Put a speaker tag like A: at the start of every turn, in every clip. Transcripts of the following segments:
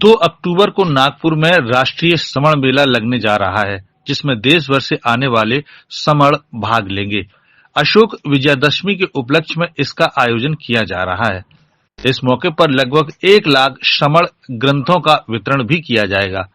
A: 2 अक्टूबर को नागपुर में राष्ट्रीय समण मेला लगने जा रहा है, जिसमें देश भर से आने वाले समण भाग लेंगे। अशोक विजयादशमी के उपलक्ष्य में इसका आयोजन किया जा रहा है। इस मौके पर लगभग 1 लाख समण ग्रंथों का वितरण भी किया जाएगा।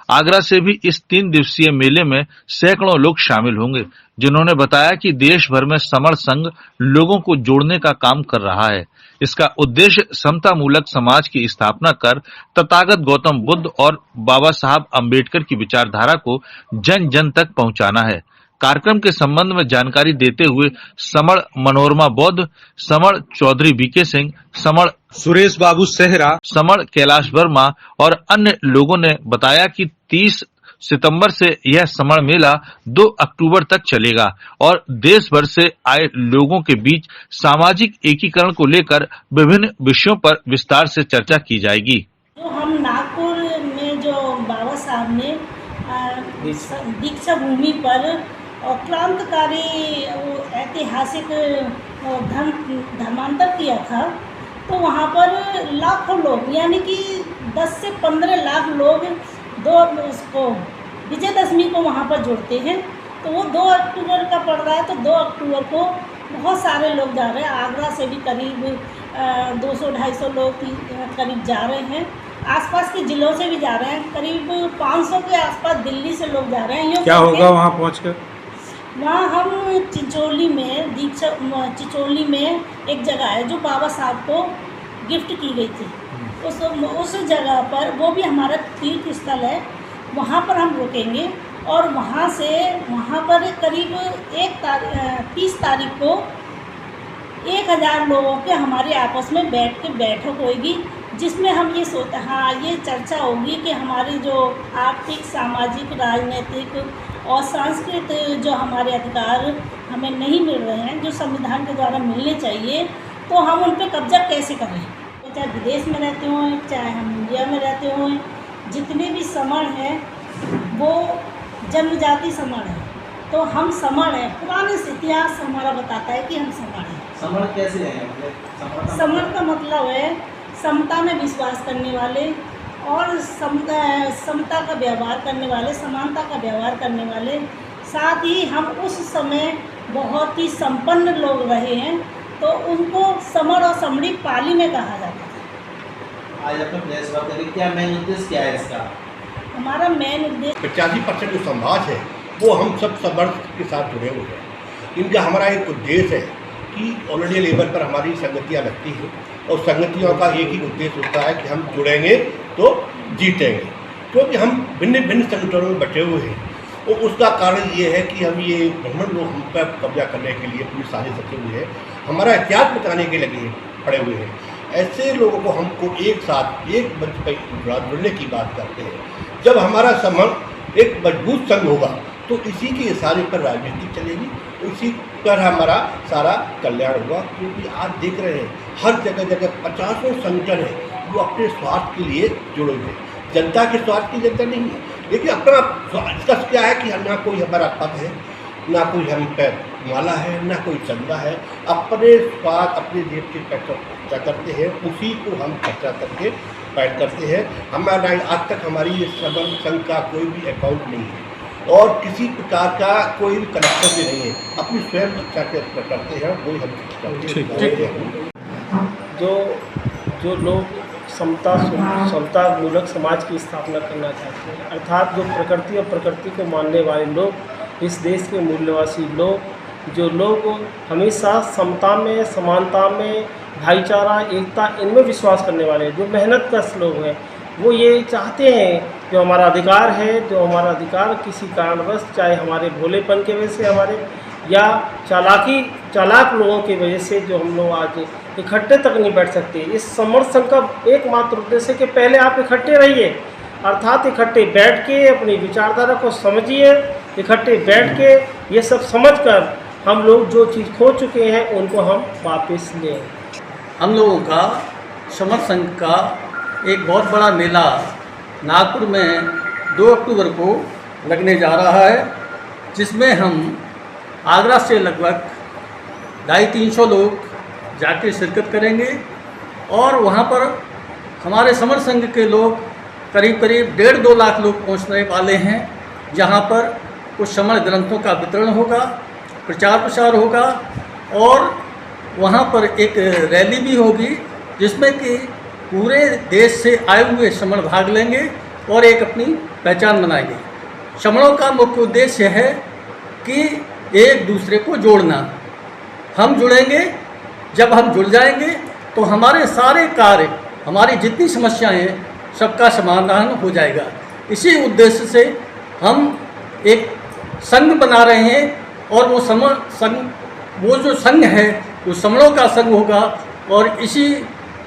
A: आगरा से भी इस 3 दिवसीय मेले में सैकड़ों लोग शामिल होंगे, जिन्होंने बताया कि देश भर में समण संघ लोगों को जोड़ने का काम कर रहा है। इसका उद्देश्य समता मूलक समाज की स्थापना कर तथागत गौतम बुद्ध और बाबा साहब अम्बेडकर की विचारधारा को जन जन तक पहुंचाना है। कार्यक्रम के संबंध में जानकारी देते हुए समण मनोरमा बौद्ध, समण चौधरी बीके सिंह, समण सुरेश बाबू सेहरा, समण कैलाश वर्मा और अन्य लोगों ने बताया कि 30 सितंबर से यह समण मेला 2 अक्टूबर तक चलेगा और देश भर से आए लोगों के बीच सामाजिक एकीकरण को लेकर विभिन्न विषयों पर विस्तार से चर्चा की जाएगी।
B: जो हम नागपुर में जो बाबा साहब ने दीक्षा भूमि पर क्रांतिकारी ऐतिहासिक धर्मांतर किया था, तो वहाँ पर लाखों लोग यानी कि 10 से 15 लाख लोग उसको विजयदशमी को वहाँ पर जुड़ते हैं। तो वो 2 अक्टूबर का पड़ रहा है, तो 2 अक्टूबर को बहुत सारे लोग जा रहे हैं। आगरा से भी करीब 200-250 लोग करीब जा रहे हैं। आसपास के जिलों से भी जा रहे हैं, करीब 500 के आसपास दिल्ली से लोग जा रहे हैं।
C: क्या होगा वहाँ पहुँचकर?
B: वहाँ हम चिचोली में एक जगह है जो बाबा साहब को गिफ्ट की गई थी, उस जगह पर, वो भी हमारा तीर्थ स्थल है, वहाँ पर हम रुकेंगे और वहाँ पर करीब 30 तारीख को 1000 लोगों के हमारे आपस में बैठक होगी, जिसमें हम ये चर्चा होगी कि हमारी जो आर्थिक, सामाजिक, राजनीतिक और सांस्कृतिक जो हमारे अधिकार हमें नहीं मिल रहे हैं, जो संविधान के द्वारा मिलने चाहिए, तो हम उन पर कब्जा कैसे करें। चाहे विदेश में रहते हों, चाहे हम इंडिया में रहते हों, जितने भी समण हैं वो जनजाति समण है, तो हम समण हैं। पुराने इतिहास हमारा बताता है कि हम समण हैं।
D: समण कैसे है?
B: समण का मतलब है समता में विश्वास करने वाले और समता का व्यवहार करने वाले, समानता का व्यवहार करने वाले। साथ ही हम उस समय बहुत ही संपन्न लोग रहे हैं, तो उनको समण और समणी पाली में कहा जाता है।
D: आज अपने प्रेस वार्ता करें, क्या मेन उद्देश्य क्या है इसका?
B: हमारा मेन उद्देश्य
E: 85% जो समाज है वो हम सब समर्थ के साथ जुड़े हुए हैं। इनका हमारा एक उद्देश्य है कि ऑल इंडिया लेवल पर हमारी संगतियाँ लगती हैं और संगतियों का एक ही उद्देश्य होता है कि हम जुड़ेंगे तो जीतेंगे, क्योंकि हम भिन्न भिन्न संगठनों में बटे हुए हैं। और उसका कारण ये है कि हम ये ब्राह्मण लोग हम पर कब्जा करने के लिए पूरी साजिश रखे हुए हैं, हमारा इतिहास बताने के लगे पड़े हुए हैं। ऐसे लोगों को हमको एक साथ एक मंच पर जुड़ने की बात करते हैं। जब हमारा समण एक मजबूत संघ होगा तो इसी के इशारे पर राजनीति चलेगी, इसी पर हमारा सारा कल्याण होगा। क्योंकि आज देख रहे हैं हर जगह 50 संगठन है वो अपने स्वार्थ के लिए जुड़े हुए हैं। जनता के स्वार्थ की जनता नहीं है, लेकिन अपना स्वार्थ क्या है कि ना कोई हमारा पद है, ना कोई हम पे माला है, ना कोई चंदा है। अपने स्वार्थ, अपने जेब के पैसा करते हैं, उसी को हम खर्चा करके पैड करते हैं। हमारा आज तक हमारी ये समण संघ का कोई भी अकाउंट नहीं है और किसी प्रकार का कोई भी कनेक्शन भी नहीं है। अपनी स्वयं रक्षा करते हैं, वही हम करते हैं।
C: जो लोग समता मूलक समाज की स्थापना करना चाहते हैं, अर्थात जो प्रकृति और प्रकृति को मानने वाले लोग, इस देश के मूल्यवासी लोग, जो लोग हमेशा समता में, समानता में, भाईचारा, एकता, इनमें विश्वास करने वाले, जो मेहनतकश लोग हैं, वो ये चाहते हैं जो हमारा अधिकार है, जो हमारा अधिकार किसी कारणवश, चाहे हमारे भोलेपन की वजह से हमारे, या चालाक लोगों की वजह से, जो हम लोग आज इकट्ठे तक नहीं बैठ सकते। इस समण संघ का एकमात्र उद्देश्य है कि पहले आप इकट्ठे रहिए, अर्थात इकट्ठे बैठ के अपनी विचारधारा को समझिए, इकट्ठे बैठ के ये सब समझकर हम लोग जो चीज़ खो चुके हैं उनको हम वापस लें।
F: हम लोगों का समण संघ का एक बहुत बड़ा मेला नागपुर में 2 अक्टूबर को लगने जा रहा है, जिसमें हम आगरा से लगभग 250-300 लोग जाके शिरकत करेंगे और वहाँ पर हमारे समण संघ के लोग करीब करीब 1.5-2 लाख लोग पहुंचने वाले हैं, जहां पर कुछ समण ग्रंथों का वितरण होगा, प्रचार प्रसार होगा और वहां पर एक रैली भी होगी जिसमें कि पूरे देश से आए हुए समण भाग लेंगे और एक अपनी पहचान बनाएंगे। समणों का मुख्य उद्देश्य है कि एक दूसरे को जोड़ना। हम जुड़ेंगे, जब हम जुड़ जाएंगे तो हमारे सारे कार्य, हमारी जितनी समस्याएं हैं, सबका समाधान हो जाएगा। इसी उद्देश्य से हम एक संघ बना रहे हैं और वो वो जो संघ है वो समणों का संघ होगा। और इसी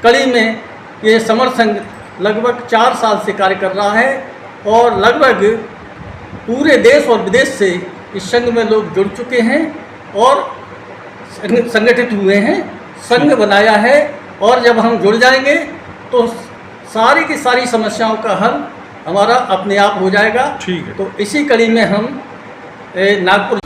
F: कड़ी में ये समण संघ लगभग 4 साल से कार्य कर रहा है और लगभग पूरे देश और विदेश से इस संघ में लोग जुड़ चुके हैं और संगठित हुए हैं, संघ बनाया है। और जब हम जुड़ जाएंगे तो सारी की सारी समस्याओं का हल हमारा अपने आप हो जाएगा।
A: ठीक है।
F: तो इसी कड़ी में हम नागपुर